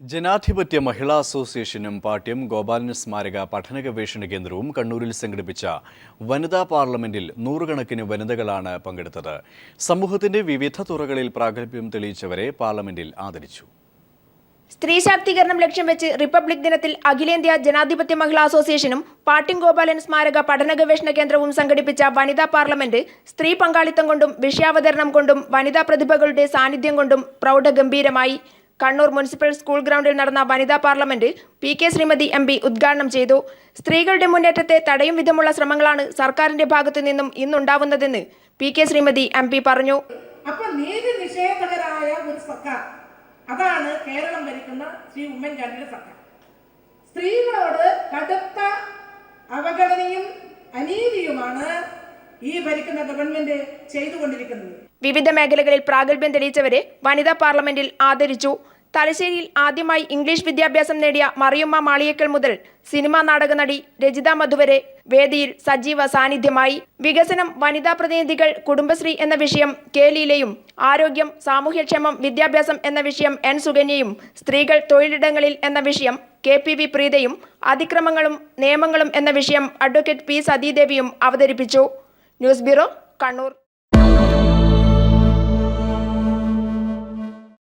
ജനാധിപത്യ മഹിളാ അസോസിയേഷനും പാട്യം ഗോപാലൻ സ്മാരക പഠന ഗവേഷണ കേന്ദ്രവും കണ്ണൂരിൽ സംഘടിപ്പിച്ച വനിതാ പാർലമെന്റിൽ നൂറുകണക്കിന് വനിതകളാണ് പങ്കെടുത്തത്. സമൂഹത്തിന്റെ വിവിധ തുറകളിൽ പ്രാഗൽഭ്യം തെളിയിച്ചവരെ പാർലമെന്റിൽ ആദരിച്ചു. സ്ത്രീ ശാക്തീകരണം ലക്ഷ്യം വെച്ച് റിപ്പബ്ലിക് ദിനത്തിൽ അഖിലേന്ത്യാ ജനാധിപത്യ മഹിളാ അസോസിയേഷനും പാട്യം ഗോപാലൻ സ്മാരക പഠന ഗവേഷണ കേന്ദ്രവും സംഘടിപ്പിച്ച വനിതാ പാർലമെന്റ് സ്ത്രീ പങ്കാളിത്തം കൊണ്ടും വിഷയാവതരണം കൊണ്ടും വനിതാ പ്രതിഭകളുടെ സാന്നിധ്യം കൊണ്ടും പ്രൗഢഗംഭീരമായി. കണ്ണൂർ മുനിസിപ്പൽ സ്കൂൾ ഗ്രൗണ്ടിൽ നടന്ന വനിതാ പാർലമെന്റ് പി.കെ. ശ്രീമതി എം.പി. ഉദ്ഘാടനം ചെയ്തു. സ്ത്രീകളുടെ മുന്നേറ്റത്തെ തടയും വിധമുള്ള ശ്രമങ്ങളാണ് സർക്കാരിന്റെ ഭാഗത്തു നിന്നും ഇന്നുണ്ടാവുന്നതെന്ന് പി.കെ. ശ്രീമതി എം.പി. പറഞ്ഞു. അതാണ് കേരളം ഭരിക്കുന്ന ശ്രീ ഉമ്മൻചാണ്ടിയുടെ സർക്കാർ. സ്ത്രീകളോട് കടുത്ത അവഗണനയും അനീതിയുമാണ് ഈ ഭരിക്കുന്ന ഗവൺമെന്റ് ചെയ്തുകൊണ്ടിരിക്കുന്നത്. വിവിധ മേഖലകളിൽ പ്രാഗൽഭ്യം തെളിയിച്ചവരെ വനിതാ പാർലമെന്റിൽ ആദരിച്ചു. തലശ്ശേരിയിൽ ആദ്യമായി ഇംഗ്ലീഷ് വിദ്യാഭ്യാസം നേടിയ മറിയുമ്മ മാളിയേക്കൽ മുതൽ സിനിമാ നാടക നടി രജിത മധു വരെ വേദിയിൽ സജീവ സാന്നിധ്യമായി. വികസനം, വനിതാ പ്രതിനിധികൾ, കുടുംബശ്രീ എന്ന വിഷയം കെ. ലീലയും, ആരോഗ്യം, സാമൂഹ്യക്ഷേമം, വിദ്യാഭ്യാസം എന്ന വിഷയം എൻ. സുകന്യയും, സ്ത്രീകൾ തൊഴിലിടങ്ങളിൽ എന്ന വിഷയം KPV പ്രീതയും, അതിക്രമങ്ങളും നിയമങ്ങളും എന്ന വിഷയം അഡ്വക്കേറ്റ് P. സതീദേവിയും അവതരിപ്പിച്ചു. News bureau, Kannur.